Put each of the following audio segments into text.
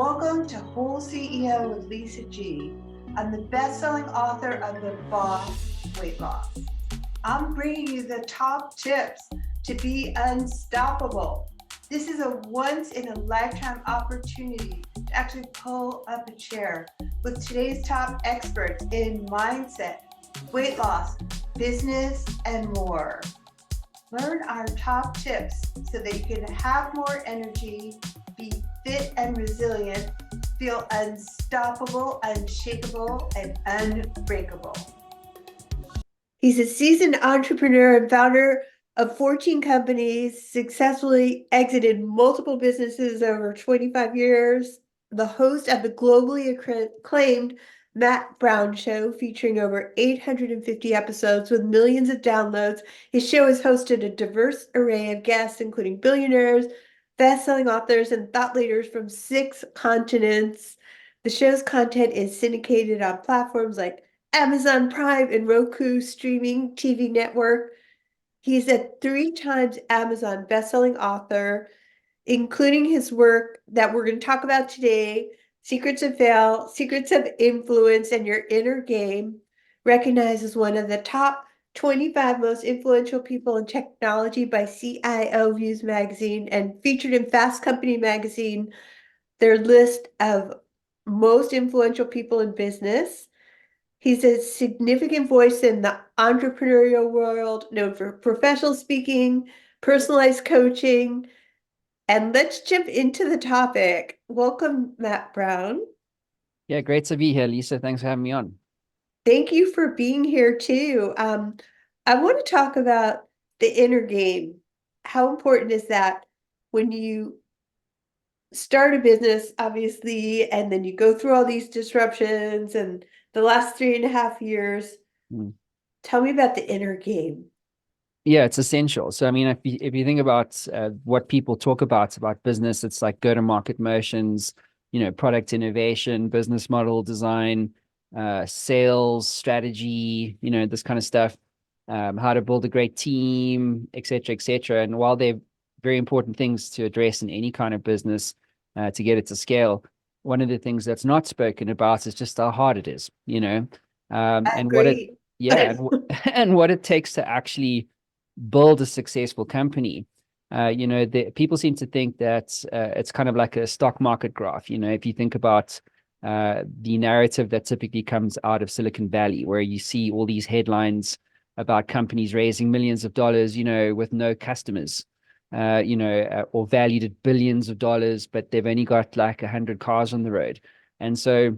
Welcome to WholeCEO with Lisa G. I'm the best-selling author of The Boss Weight Loss. I'm bringing you the top tips to be unstoppable. This is a once-in-a-lifetime opportunity to actually pull up a chair with today's top experts in mindset, weight loss, business, and more. Learn our top tips so that you can have more energy, be fit and resilient, feel unstoppable, unshakable, and unbreakable. He's a seasoned entrepreneur and founder of 14 companies, successfully exited multiple businesses over 25 years, the host of the globally acclaimed Matt Brown Show, featuring over 850 episodes with millions of downloads. His show has hosted a diverse array of guests, including billionaires, best-selling authors, and thought leaders from 6 continents. The show's content is syndicated on platforms like Amazon Prime and Roku streaming TV network. He's a 3 times Amazon bestselling author, including his work that we're going to talk about today, Secrets of Fail, Secrets of Influence, and Your Inner Game, recognized as one of the top 25 most influential people in technology by CIO Views magazine and featured in Fast Company magazine, their list of most influential people in business. He's a significant voice in the entrepreneurial world, known for professional speaking, personalized coaching. And let's jump into the topic. Welcome, Matt Brown. Yeah, great to be here, Lisa. Thanks for having me on. Thank you for being here too. I want to talk about the inner game. How important is that when you start a business, obviously, and then you go through all these disruptions and the last 3.5 years? Tell me about the inner game. Yeah, it's essential. So, I mean, if you think about what people talk about business, it's like go-to-market motions, product innovation, business model design, sales strategy, this kind of stuff, how to build a great team, et cetera, et cetera. And while they're very important things to address in any kind of business to get it to scale, one of the things that's not spoken about is just how hard it is, and what it, yeah, and what it takes to actually build a successful company. People seem to think that it's kind of like a stock market graph. If you think about the narrative that typically comes out of Silicon Valley, where you see all these headlines about companies raising millions of dollars, with no customers, or valued at billions of dollars, but they've only got like 100 cars on the road. And so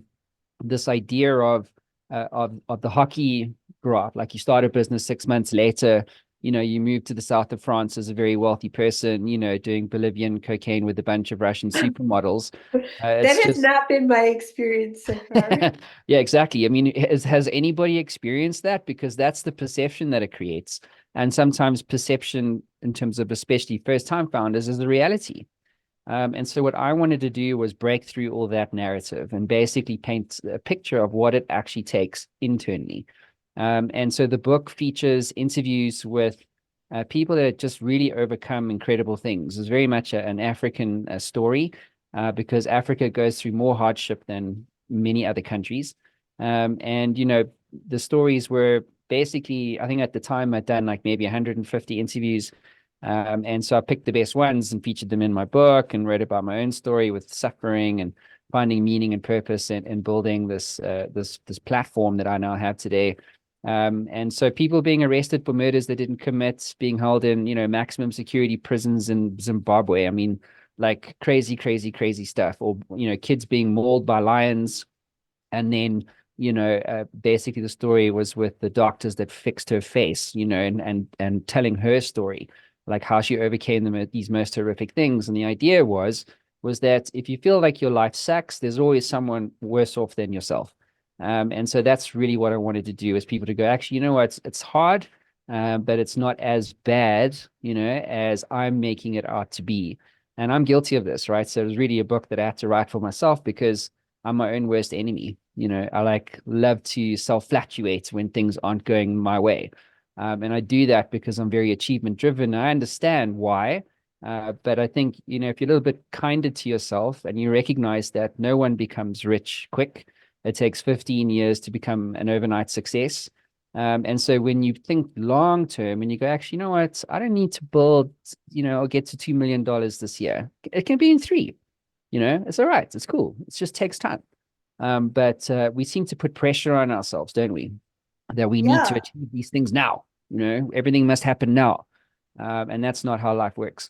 this idea of the hockey graph, like you start a business 6 months later, you move to the south of France as a very wealthy person, doing Bolivian cocaine with a bunch of Russian supermodels. That has not been my experience so far. Yeah, exactly. I mean, has anybody experienced that? Because that's the perception that it creates. And sometimes perception, in terms of especially first-time founders, is the reality. And so what I wanted to do was break through all that narrative and basically paint a picture of what it actually takes internally. And so the book features interviews with people that just really overcome incredible things. It's very much an African story because Africa goes through more hardship than many other countries. And, the stories were basically, I think at the time I'd done like maybe 150 interviews. And so I picked the best ones and featured them in my book and wrote about my own story with suffering and finding meaning and purpose and building this platform that I now have today. And so people being arrested for murders they didn't commit, being held in, maximum security prisons in Zimbabwe. I mean, like crazy, crazy, crazy stuff. Or, kids being mauled by lions. And then, basically the story was with the doctors that fixed her face, and telling her story, like how she overcame these most horrific things. And the idea was that if you feel like your life sucks, there's always someone worse off than yourself. And so that's really what I wanted to do, is people to go, actually, you know what, it's hard, but it's not as bad, as I'm making it out to be. And I'm guilty of this, right? So it was really a book that I had to write for myself because I'm my own worst enemy. I love to self-flatuate when things aren't going my way. And I do that because I'm very achievement driven. I understand why. But I think, if you're a little bit kinder to yourself and you recognize that no one becomes rich quick, it takes 15 years to become an overnight success. And so when you think long term and you go, actually, you know what? I don't need to build, or get to $2 million this year. It can be in 3. It's all right. It's cool. It just takes time. But we seem to put pressure on ourselves, don't we? That we need to Yeah. achieve these things now. Everything must happen now. And that's not how life works.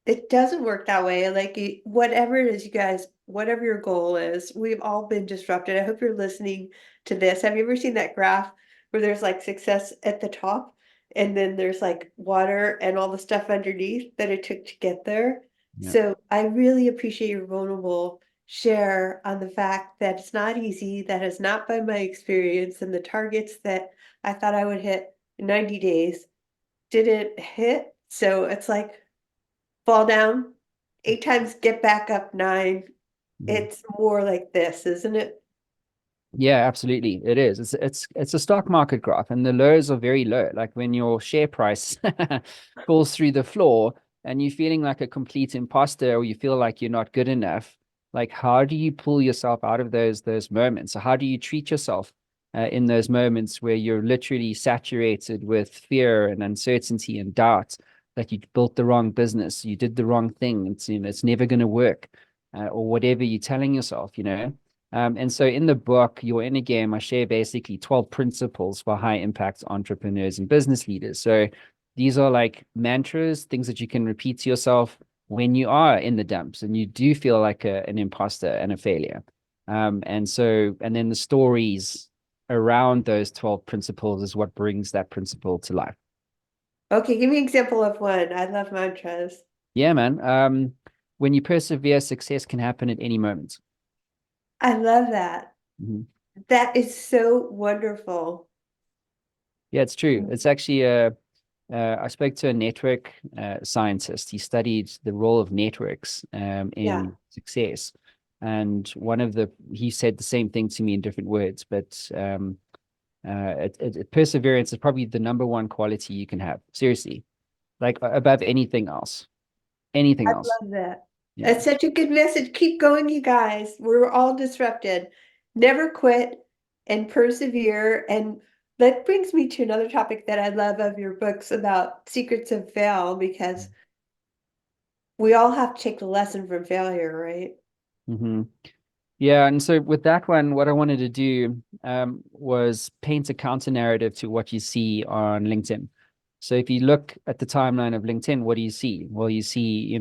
It doesn't work that way. Like whatever it is, you guys, whatever your goal is, we've all been disrupted. I hope you're listening to this. Have you ever seen that graph where there's like success at the top and then there's like water and all the stuff underneath that it took to get there? Yeah. So I really appreciate your vulnerable share on the fact that it's not easy, that is not by my experience, and the targets that I thought I would hit in 90 days didn't hit. So it's like fall down 8 times, get back up 9. Mhm. It's more like this, isn't it? Yeah, absolutely. It is. It's a stock market graph, and the lows are very low. Like when your share price falls through the floor and you're feeling like a complete imposter, or you feel like you're not good enough. Like, how do you pull yourself out of those moments? So how do you treat yourself in those moments where you're literally saturated with fear and uncertainty and doubt that you built the wrong business, you did the wrong thing, it's never going to work, or whatever you're telling yourself. And so in the book, You're in a Game, I share basically 12 principles for high impact entrepreneurs and business leaders. So these are like mantras, things that you can repeat to yourself when you are in the dumps and you do feel like an imposter and a failure. And then the stories around those 12 principles is what brings that principle to life. Okay, give me an example of one. I love mantras. Yeah, man. When you persevere, success can happen at any moment. I love that. Mhm. That is so wonderful. Yeah, it's true. It's actually I spoke to a network scientist. He studied the role of networks Yeah. in success. And he said the same thing to me in different words, but perseverance is probably the number one quality you can have. Seriously, like above anything else. Anything I else. love that. Yeah. That's such a good message. Keep going, you guys. We're all disrupted. Never quit and persevere. And that brings me to another topic that I love of your books about secrets of fail, because we all have to take the lesson from failure, right? hmm Yeah, and so with that one, what I wanted to do was paint a counter narrative to what you see on LinkedIn. So if you look at the timeline of LinkedIn, what do you see? Well, you see,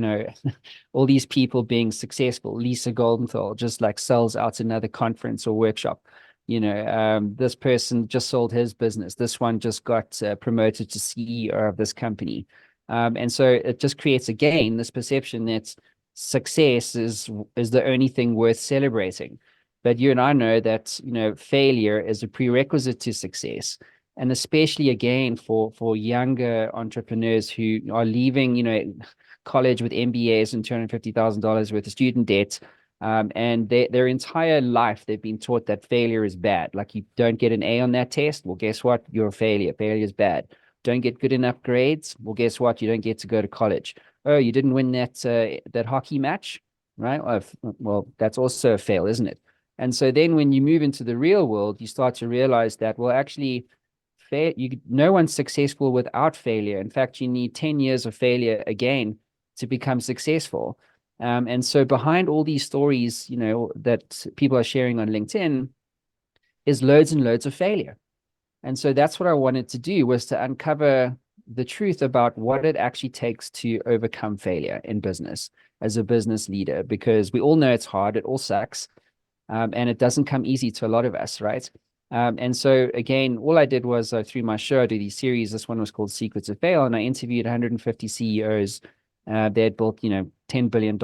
all these people being successful. Lisa Goldenthal just like sells out another conference or workshop. This person just sold his business. This one just got promoted to CEO of this company. And so it just creates again this perception that success is the only thing worth celebrating. But you and I know that, failure is a prerequisite to success. And especially again for younger entrepreneurs who are leaving, college with MBAs and $250,000 worth of student debt. And their entire life, they've been taught that failure is bad. Like, you don't get an A on that test. Well, guess what? You're a failure. Failure is bad. Don't get good enough grades. Well, guess what? You don't get to go to college. Oh, you didn't win that hockey match, right? Well, that's also a fail, isn't it? And so then when you move into the real world, you start to realize that, well, actually, no one's successful without failure. In fact, you need 10 years of failure again to become successful. And so behind all these stories, that people are sharing on LinkedIn is loads and loads of failure. And so that's what I wanted to do, was to uncover the truth about what it actually takes to overcome failure in business as a business leader, because we all know it's hard, it all sucks, and it doesn't come easy to a lot of us, right? And so again, all I did was through my show, I do these series. This one was called Secrets of Fail, and I interviewed 150 CEOs. They had built, $10 billion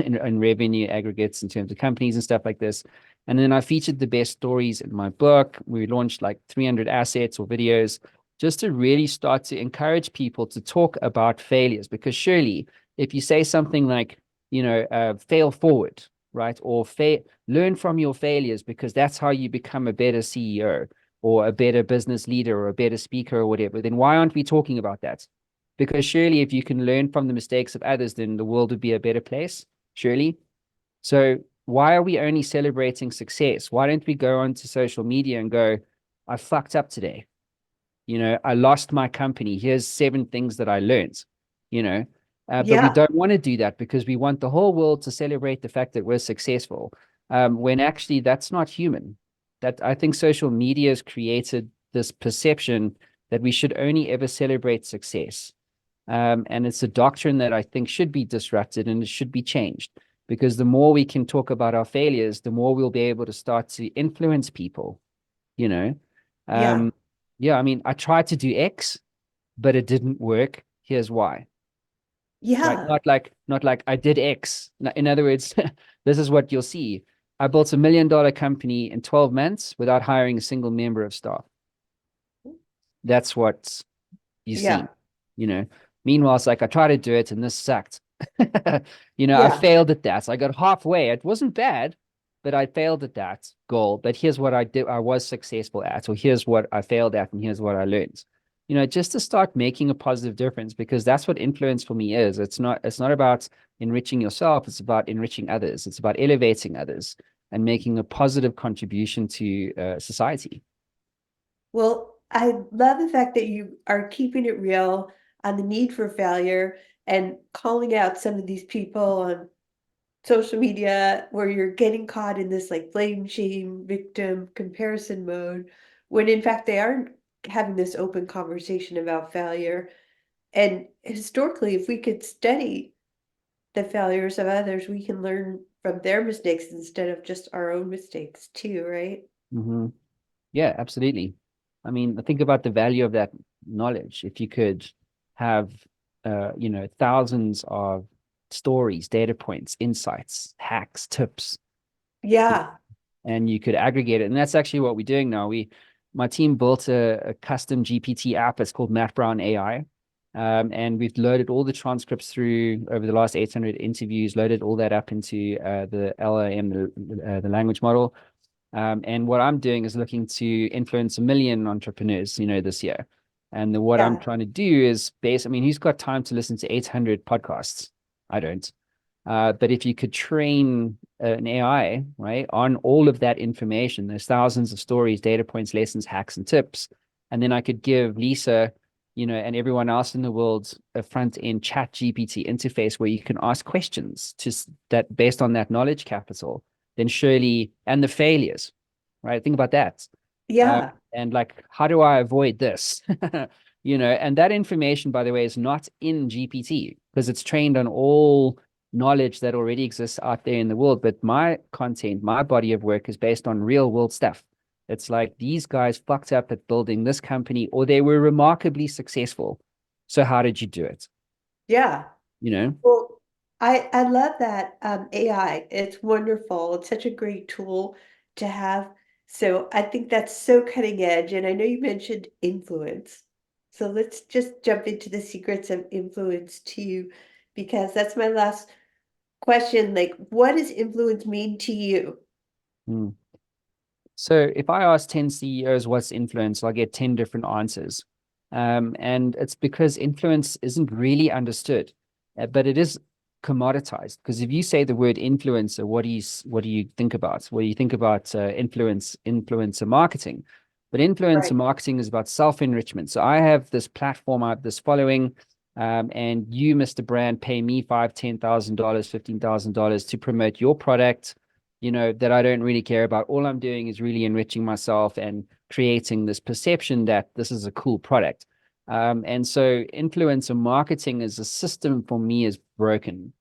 in revenue aggregates in terms of companies and stuff like this. And then I featured the best stories in my book. We launched like 300 assets or videos just to really start to encourage people to talk about failures. Because surely, if you say something like, fail forward, right? Or learn from your failures, because that's how you become a better CEO or a better business leader or a better speaker or whatever, then why aren't we talking about that? Because surely if you can learn from the mistakes of others, then the world would be a better place, surely. So why are we only celebrating success? Why don't we go onto social media and go, I fucked up today. I lost my company. Here's 7 things that I learned, you know. But we Yeah. don't want to do that because we want the whole world to celebrate the fact that we're successful, when actually that's not human. That I think social media has created this perception that we should only ever celebrate success. And it's a doctrine that I think should be disrupted and it should be changed because the more we can talk about our failures, the more we'll be able to start to influence people, you know. Yeah. Um, yeah, I mean, I tried to do X, but it didn't work. Here's why. Right? Yeah. Not like I did X. In other words, this is what you'll see. I built $1 million company in 12 months without hiring a single member of staff. That's what you Yeah. see, you know. Meanwhile, it's like I tried to do it and this sucked. I Yeah. failed at that. So I got halfway. It wasn't bad, but I failed at that goal. But here's what I did, I was successful at, or here's what I failed at, and here's what I learned. Just to start making a positive difference, because that's what influence for me is. It's not about enriching yourself, it's about enriching others. It's about elevating others and making a positive contribution to society. Well, I love the fact that you are keeping it real on the need for failure and calling out some of these people on social media where you're getting caught in this like blame, shame, victim comparison mode, when in fact they aren't having this open conversation about failure. And historically, if we could study the failures of others, we can learn from their mistakes instead of just our own mistakes too, right? Mm-hmm. Yeah, absolutely. I mean, think about the value of that knowledge. If you could have, thousands of stories, data points, insights, hacks, tips, Yeah, and you could aggregate it. And that's actually what we're doing now. My team built a custom GPT app. It's called Matt Brown AI. And we've loaded all the transcripts through over the last 800 interviews, loaded all that up into the LLM, the language model. And what I'm doing is looking to influence 1 million entrepreneurs, this year. And what I'm yeah, trying to do is I mean, who's got time to listen to 800 podcasts? I don't. But if you could train an AI, right, on all of that information, there's thousands of stories, data points, lessons, hacks, and tips. And then I could give Lisa, and everyone else in the world a front end chat GPT interface where you can ask questions that based on that knowledge capital, then surely, and the failures, right? Think about that. yeah, And like, how do I avoid this? And that information, by the way, is not in GPT because it's trained on all knowledge that already exists out there in the world. But my content, my body of work is based on real world stuff. It's like these guys fucked up at building this company, or they were remarkably successful. So how did you do it? yeah. You know? Well, I love that AI. It's wonderful. It's such a great tool to have. So I think that's so cutting edge. And I know you mentioned influence. So let's just jump into the secrets of influence too, because that's my last question. Like, what does influence mean to you? Hmm. So if I ask 10 CEOs what's influence, I'll get 10 different answers. And it's because influence isn't really understood, but it is commoditized. Because if you say the word influencer, what do you think about? Well, you think about influencer marketing. But influencer Right. marketing is about self-enrichment. So I have this platform, I have this following, and you, Mr. Brand, pay me $5,000, $10,000, $15,000 to promote your product, that I don't really care about. All I'm doing is really enriching myself and creating this perception that this is a cool product. And so influencer marketing as a system for me is broken.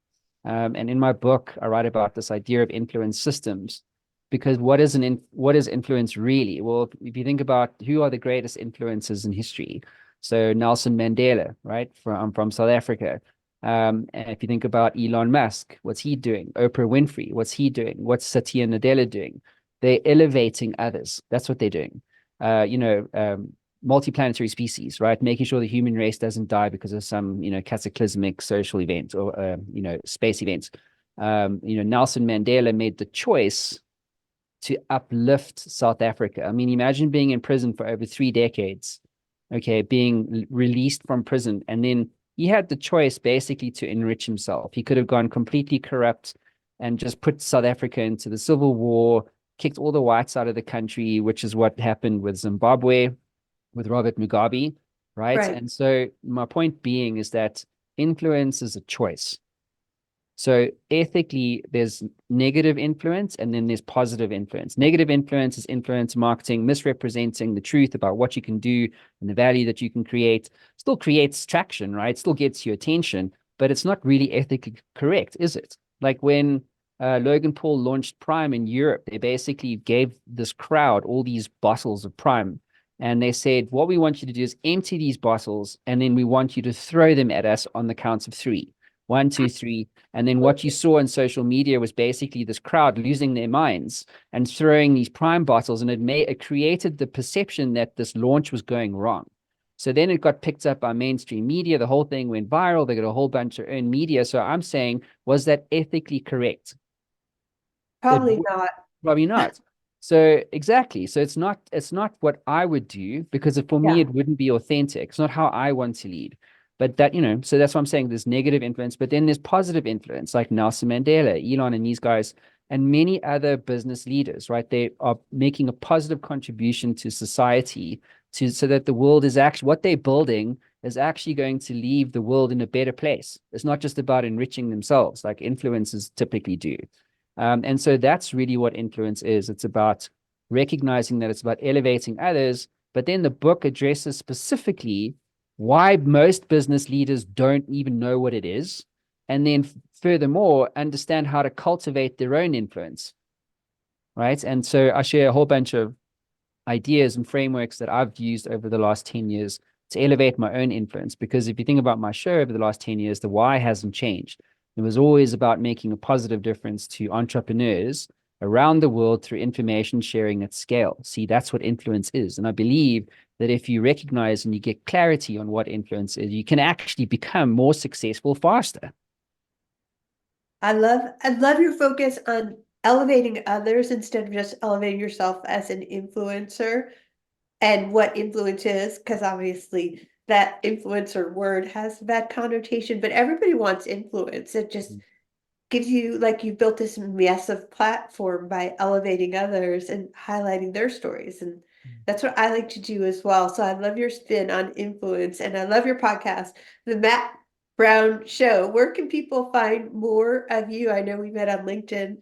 And in my book, I write about this idea of influence systems because what is influence really? Well, if you think about who are the greatest influencers in history, so Nelson Mandela, right, from South Africa. And if you think about Elon Musk, what's he doing? Oprah Winfrey, what's he doing? What's Satya Nadella doing? They're elevating others. That's what they're doing. Multiplanetary species, right? Making sure the human race doesn't die because of some, cataclysmic social event or, space event. Nelson Mandela made the choice to uplift South Africa. I mean, imagine being in prison for over 3 decades, okay, being released from prison and then he had the choice basically to enrich himself. He could have gone completely corrupt and just put South Africa into the civil war, kicked all the whites out of the country, which is what happened with Zimbabwe, with Robert Mugabe, right? Right. And so my point being is that influence is a choice. So ethically, there's negative influence and then there's positive influence. Negative influence is influence marketing, misrepresenting the truth about what you can do and the value that you can create. Still creates traction, right? Still gets your attention, but it's not really ethically correct, is it? Like when Logan Paul launched Prime in Europe, they basically gave this crowd all these bottles of Prime. And they said, what we want you to do is empty these bottles, and then we want you to throw them at us on the count of three. 1, 2, 3. And then what you saw on social media was basically this crowd losing their minds and throwing these Prime bottles, and it created the perception that this launch was going wrong. So then it got picked up by mainstream media. The whole thing went viral. They got a whole bunch of earned media. So I'm saying, was that ethically correct? Probably not. Probably not. So exactly. So it's not what I would do, because for me, it wouldn't be authentic. It's not how I want to lead. But that, so that's what I'm saying. There's negative influence, but then there's positive influence, like Nelson Mandela, Elon, and these guys, and many other business leaders, right? They are making a positive contribution to society so that the world is actually, what they're building is actually going to leave the world in a better place. It's not just about enriching themselves like influencers typically do. And so that's really what influence is. It's about recognizing that it's about elevating others, but then the book addresses specifically why most business leaders don't even know what it is, and then furthermore, understand how to cultivate their own influence, right? And so I share a whole bunch of ideas and frameworks that I've used over the last 10 years to elevate my own influence. Because if you think about my show over the last 10 years, the why hasn't changed. It was always about making a positive difference to entrepreneurs around the world through information sharing at scale. See, that's what influence is. And I believe that if you recognize and you get clarity on what influence is, you can actually become more successful faster. I love your focus on elevating others instead of just elevating yourself as an influencer and what influence is, because obviously that influencer word has a bad connotation, but everybody wants influence. It just gives you, like, you built this massive platform by elevating others and highlighting their stories. And that's what I like to do as well. So I love your spin on influence, and I love your podcast, The Matt Brown Show. Where can people find more of you? I know we met on LinkedIn.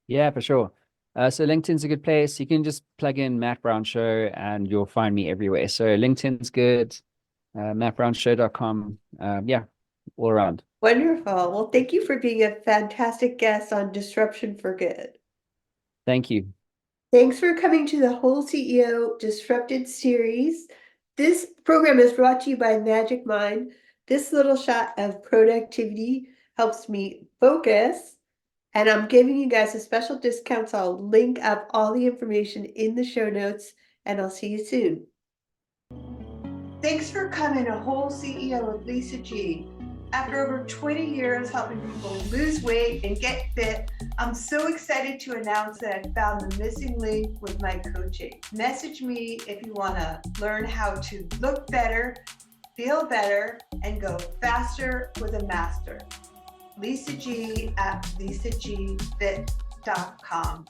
Yeah, for sure. So LinkedIn's a good place. You can just plug in Matt Brown Show and you'll find me everywhere. So LinkedIn's good, mattbrownshow.com. Yeah, all around. Wonderful. Well, thank you for being a fantastic guest on Disruption for Good. Thank you. Thanks for coming to the WholeCEO Disrupted series. This program is brought to you by Magic Mind. This little shot of productivity helps me focus, and I'm giving you guys a special discount, so I'll link up all the information in the show notes, and I'll see you soon. Thanks for coming to WholeCEO with Lisa G. After over 20 years helping people lose weight and get fit, I'm so excited to announce that I found the missing link with my coaching. Message me if you want to learn how to look better, feel better, and go faster with a master. Lisa G at lisagfit.com.